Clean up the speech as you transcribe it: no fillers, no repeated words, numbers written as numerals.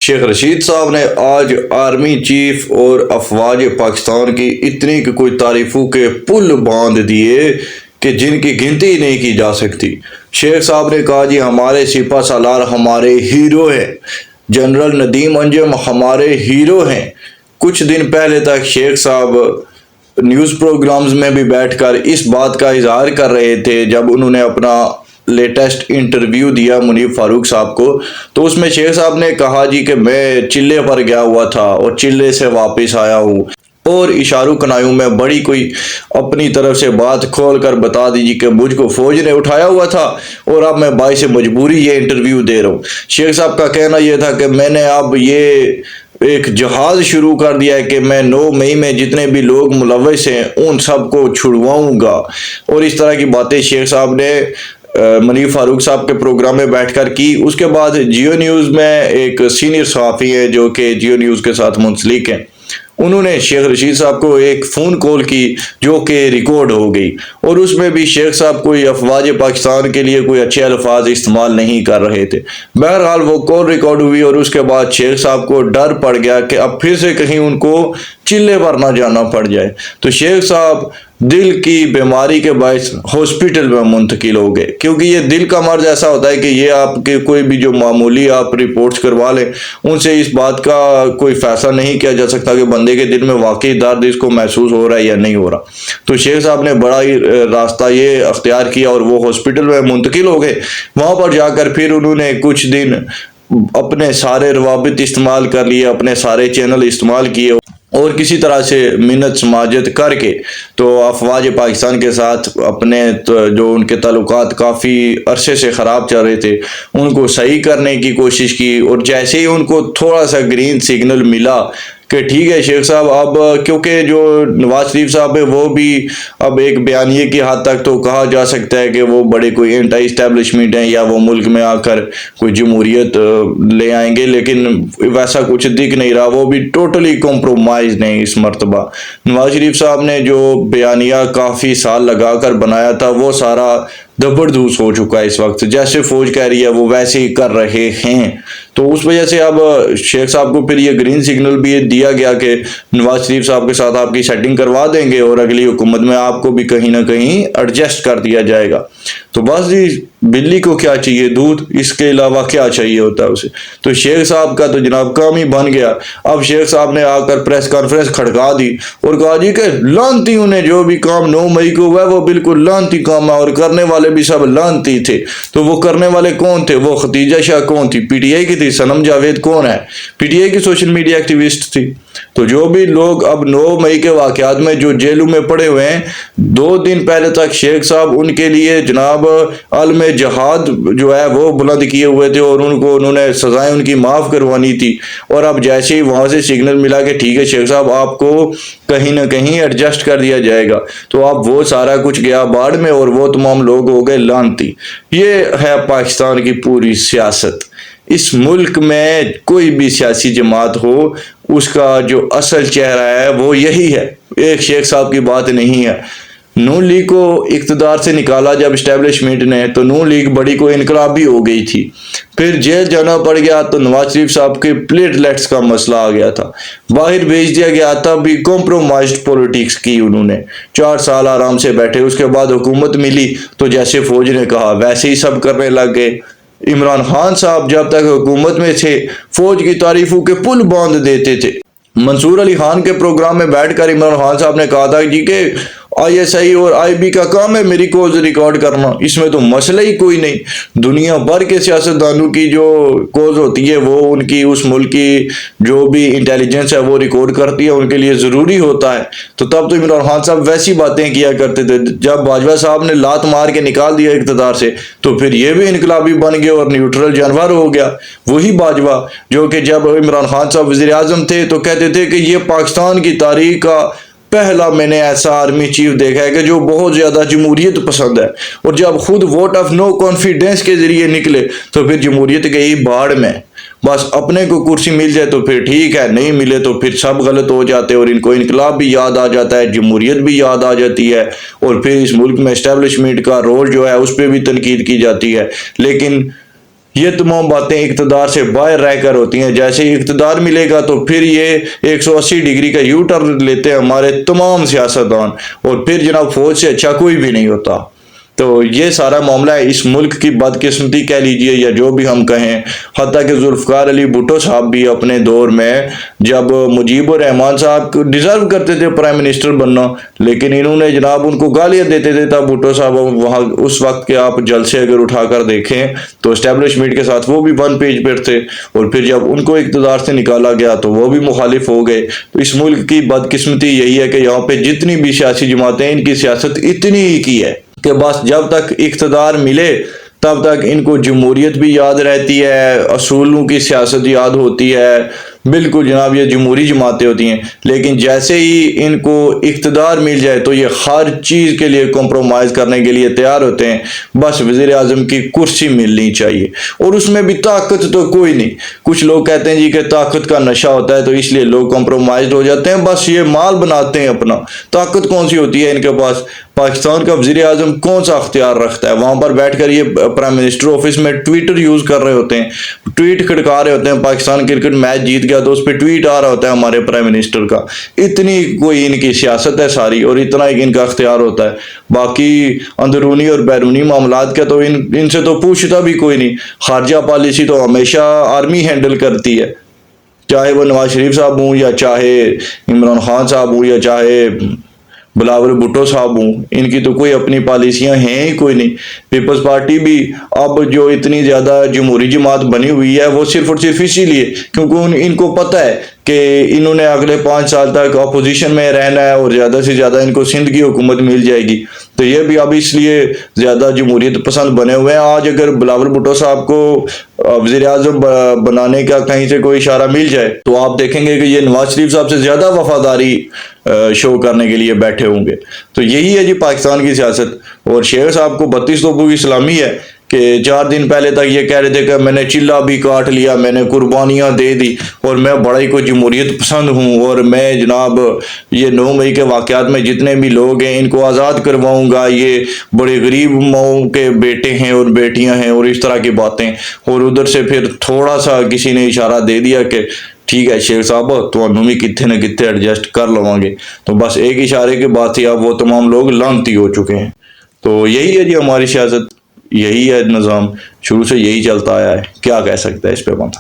शेख रशीद साहब ने आज आर्मी चीफ और अफवाज पाकिस्तान की इतनी कि कोई तारीफों के पुल बांध दिए कि जिनकी गिनती ही नहीं की जा सकती। शेख साहब ने कहा जी हमारे सिपा सालार हमारे हीरो हैं, जनरल नदीम अंजम हमारे हीरो हैं। कुछ दिन पहले तक शेख साहब न्यूज़ प्रोग्राम्स में भी बैठकर इस बात का इजहार कर रहे थे। जब उन्होंने अपना लेटेस्ट इंटरव्यू दिया मुनीफ फारूक साहब को, तो उसमें शेख साहब ने कहा जी कि मैं चिल्ले पर गया हुआ था और चिल्ले से वापस आया हूँ, और इशारों कनायों में बड़ी कोई अपनी तरफ से बात खोल कर बता दीजिए कि मुझको फौज ने उठाया हुआ था और अब मैं बाइस मजबूरी ये इंटरव्यू दे रहा हूँ। शेख साहब का कहना यह था कि मैंने अब ये एक जहाज शुरू कर दिया है कि मैं 9 मई में जितने भी लोग मुलव्वस हैं उन सबको छुड़वाऊंगा। और इस तरह की बातें शेख साहब ने मुनीफ फारूक साहब के प्रोग्राम में बैठकर की। उसके बाद जियो न्यूज़ में एक सीनियर सहाफ़ी है जो कि जियो न्यूज़ के साथ मुंसलिक हैं, उन्होंने शेख रशीद साहब को एक फ़ोन कॉल की जो कि रिकॉर्ड हो गई, और उसमें भी शेख साहब कोई अफवाज पाकिस्तान के लिए कोई अच्छे अल्फाज इस्तेमाल नहीं कर रहे थे। बहरहाल वो कॉल रिकॉर्ड हुई और उसके बाद शेख साहब को डर पड़ गया कि अब फिर से कहीं उनको चिल्ले पर ना जाना पड़ जाए, तो शेख साहब दिल की बीमारी के बायस हॉस्पिटल में मुंतकिल हो गए। क्योंकि ये दिल का मर्ज ऐसा होता है कि ये आपके कोई भी जो मामूली आप रिपोर्ट्स करवा लें उनसे इस बात का कोई फैसला नहीं किया जा सकता कि बंदे के दिल में वाकई दर्द इसको महसूस हो रहा है या नहीं हो रहा। तो शेख साहब ने बड़ा ही रास्ता ये अख्तियार किया और वो हॉस्पिटल में मुंतकिल हो गए। वहाँ पर जाकर फिर उन्होंने कुछ दिन अपने सारे रवाबित इस्तेमाल कर लिए, अपने सारे चैनल इस्तेमाल किए और किसी तरह से मिन्नत समाजत करके तो अफवाज पाकिस्तान के साथ अपने जो उनके ताल्लुकात काफ़ी अरसे से ख़राब चल रहे थे उनको सही करने की कोशिश की। और जैसे ही उनको थोड़ा सा ग्रीन सिग्नल मिला कि ठीक है शेख साहब, अब क्योंकि जो नवाज शरीफ साहब है वो भी अब एक बयानिए की हद तक तो कहा जा सकता है कि वो बड़े कोई एंटी इस्टेब्लिशमेंट हैं या वो मुल्क में आकर कोई जमहूरियत ले आएंगे, लेकिन वैसा कुछ दिख नहीं रहा। वो भी टोटली कॉम्प्रोमाइज़ नहीं इस मरतबा। नवाज शरीफ साहब ने जो बयानिया काफ़ी साल लगा कर बनाया था वो सारा जबरदस्त हो चुका है। इस वक्त जैसे फौज कह रही है वो वैसे ही कर रहे हैं, तो उस वजह से अब शेख साहब को फिर ये ग्रीन सिग्नल भी दिया गया कि नवाज शरीफ साहब के साथ आपकी सेटिंग करवा देंगे और अगली हुकूमत में आपको भी कहीं ना कहीं एडजस्ट कर दिया जाएगा। तो बस जी बिल्ली को क्या चाहिए दूध, इसके अलावा क्या चाहिए होता है उसे। तो शेख साहब का तो जनाब काम ही बन गया। अब शेख साहब ने आकर प्रेस कॉन्फ्रेंस खड़का दी और कहा जी कि लानती उन्हें जो भी काम 9 मई को हुआ वो बिल्कुल लानती काम है और करने वाले भी सब लानती थे। तो वो करने वाले कौन थे? वो खतीजा शाह कौन थी? पीटीआई की थी। सनम जावेद कौन है? पीटीआई की सोशल मीडिया एक्टिविस्ट थी। तो जो भी लोग अब 9 मई के वाकयात में जो जेलों में पड़े हुए हैं, 2 दिन पहले तक शेख साहब उनके लिए जनाब आलम जहाद जो है वो बुलंद किए हुए थे और उन्होंने सजाएं उनकी माफ़ करवानी थी। और अब जैसे ही वहाँ से सिग्नल मिला कि ठीक है शेख साहब आपको कहीं ना कहीं एडजस्ट कर दिया जाएगा, तो अब वो सारा कुछ गया बाढ़ में और वो तमाम लोग हो गए लानती। ये है पाकिस्तान की पूरी सियासत। इस मुल्क में कोई भी सियासी जमात हो उसका जो असल चेहरा है वो यही है, एक शेख साहब की बात नहीं है। नून लीग को इक़्तिदार से निकाला जब इस्टेब्लिशमेंट ने, तो नून लीग बड़ी कोई इनकलाबी हो गई थी। फिर जेल जाना पड़ गया तो नवाज शरीफ साहब के प्लेटलेट्स का मसला आ गया था, बाहर भेज दिया गया। तब भी कॉम्प्रोमाइज्ड पॉलिटिक्स की उन्होंने, 4 साल आराम से बैठे। उसके बाद हुकूमत मिली तो जैसे फौज ने कहा वैसे ही सब करने लग गए। इमरान खान साहब जब तक हुकूमत में थे फौज की तारीफों के पुल बांध देते थे। मंसूर अली खान के प्रोग्राम में बैठकर इमरान खान साहब ने कहा था जी कि आईएसआई और आईबी का काम है मेरी कॉल्स रिकॉर्ड करना, इसमें तो मसला ही कोई नहीं। दुनिया भर के सियासतदानों की जो कॉल्स होती है वो उनकी उस मुल्क की जो भी इंटेलिजेंस है वो रिकॉर्ड करती है, उनके लिए ज़रूरी होता है। तो तब तो इमरान खान साहब वैसी बातें किया करते थे। जब बाजवा साहब ने लात मार के निकाल दिया इक़्तिदार से तो फिर ये भी इनकलाबी बन गया और न्यूट्रल जानवर हो गया। वही बाजवा जो कि जब इमरान खान साहब वज़ीर आज़म थे तो कहते थे कि ये पाकिस्तान की तारीख का पहला मैंने ऐसा आर्मी चीफ देखा है कि जो बहुत ज़्यादा जमहूरियत पसंद है, और जब खुद वोट ऑफ नो कॉन्फिडेंस के ज़रिए निकले तो फिर जमहूरियत गई बाढ़ में। बस अपने को कुर्सी मिल जाए तो फिर ठीक है, नहीं मिले तो फिर सब गलत हो जाते हैं और इनको इनकलाब भी याद आ जाता है, जमहूरियत भी याद आ जाती है और फिर इस मुल्क में इस्टेब्लिशमेंट का रोल जो है उस पर भी तनकीद की जाती है। लेकिन یہ تمام باتیں اقتدار سے باہر رہ کر ہوتی ہیں. جیسے ہی اقتدار ملے گا تو پھر یہ 180 ڈگری کا یو ٹرن لیتے ہیں ہمارے تمام سیاستدان, اور پھر جناب فوج سے اچھا کوئی بھی نہیں ہوتا. تو یہ سارا معاملہ ہے, اس ملک کی بدقسمتی کہہ لیجئے یا جو بھی ہم کہیں. حتیٰ کہ ذوالفقار علی بھٹو صاحب بھی اپنے دور میں جب مجیب الرحمان صاحب ڈیزرو کرتے تھے پرائم منسٹر بننا, لیکن انہوں نے جناب ان کو گالیاں دیتے تھے. تب بھٹو صاحب وہاں اس وقت کے آپ جلسے اگر اٹھا کر دیکھیں تو اسٹیبلشمنٹ کے ساتھ وہ بھی 1 پیج پر تھے, اور پھر جب ان کو اقتدار سے نکالا گیا تو وہ بھی مخالف ہو گئے. تو اس ملک کی بدقسمتی یہی ہے کہ یہاں پہ جتنی بھی سیاسی جماعتیں ان کی سیاست اتنی ہی کی ہے کہ بس جب تک اقتدار ملے تب تک ان کو جمہوریت بھی یاد رہتی ہے, اصولوں کی سیاست یاد ہوتی ہے. بالکل جناب, یہ جمہوری جماعتیں ہوتی ہیں, لیکن جیسے ہی ان کو اقتدار مل جائے تو یہ ہر چیز کے لیے کمپرومائز کرنے کے لیے تیار ہوتے ہیں. بس وزیر اعظم کی کرسی ملنی چاہیے, اور اس میں بھی طاقت تو کوئی نہیں. کچھ لوگ کہتے ہیں جی کہ طاقت کا نشہ ہوتا ہے تو اس لیے لوگ کمپرومائزڈ ہو جاتے ہیں, بس یہ مال بناتے ہیں اپنا. طاقت کون سی ہوتی ہے ان کے پاس؟ پاکستان کا وزیر اعظم کون سا اختیار رکھتا ہے؟ وہاں پر بیٹھ کر یہ پرائم منسٹر آفس میں ٹویٹر یوز کر رہے ہوتے ہیں, ٹویٹ کھڑکا رہے ہوتے ہیں. پاکستان کرکٹ میچ جیت گیا تو اس پہ ٹویٹ آ رہا ہوتا ہے ہمارے پرائم منسٹر کا. اتنی کوئی ان کی سیاست ہے ساری, اور اتنا ہی ان کا اختیار ہوتا ہے. باقی اندرونی اور بیرونی معاملات کا تو ان سے تو پوچھتا بھی کوئی نہیں. خارجہ پالیسی تو ہمیشہ آرمی ہینڈل کرتی ہے, چاہے وہ نواز شریف صاحب ہوں یا چاہے عمران خان صاحب ہوں یا چاہے بلاول بھٹو صاحب ہوں. ان کی تو کوئی اپنی پالیسیاں ہیں ہی کوئی نہیں. پیپلز پارٹی بھی اب جو اتنی زیادہ جمہوری جماعت بنی ہوئی ہے وہ صرف اور صرف اسی لیے کیونکہ ان کو پتہ ہے کہ انہوں نے اگلے 5 سال تک اپوزیشن میں رہنا ہے اور زیادہ سے زیادہ ان کو سندھ کی حکومت مل جائے گی. تو یہ بھی اب اس لیے زیادہ جمہوریت پسند بنے ہوئے ہیں. آج اگر بلاول بھٹو صاحب کو وزیر اعظم بنانے کا کہیں سے کوئی اشارہ مل جائے تو آپ دیکھیں گے کہ یہ نواز شریف صاحب سے زیادہ وفاداری شو کرنے کے لیے بیٹھے ہوں گے. تو یہی ہے جی پاکستان کی سیاست. اور شیخ صاحب کو 32 توپوں کی سلامی ہے کہ 4 دن پہلے تک یہ کہہ رہے تھے کہ میں نے چلہ بھی کاٹ لیا, میں نے قربانیاں دے دی, اور میں بڑا ہی کوئی جمہوریت پسند ہوں, اور میں جناب یہ 9 مئی کے واقعات میں جتنے بھی لوگ ہیں ان کو آزاد کرواؤں گا, یہ بڑے غریب ماؤں کے بیٹے ہیں اور بیٹیاں ہیں, اور اس طرح کی باتیں. اور ادھر سے پھر تھوڑا سا کسی نے اشارہ دے دیا کہ ٹھیک ہے شیخ صاحب تو بھی کتنے نہ کتنے ایڈجسٹ کر لواں گے. تو بس ایک اشارے کے بعد ہی اب وہ تمام لوگ لانتی ہو چکے ہیں. تو یہی ہے جی ہماری سیاست, یہی ہے نظام, شروع سے یہی چلتا آیا ہے. کیا کہہ سکتا ہے اس پہ بندہ.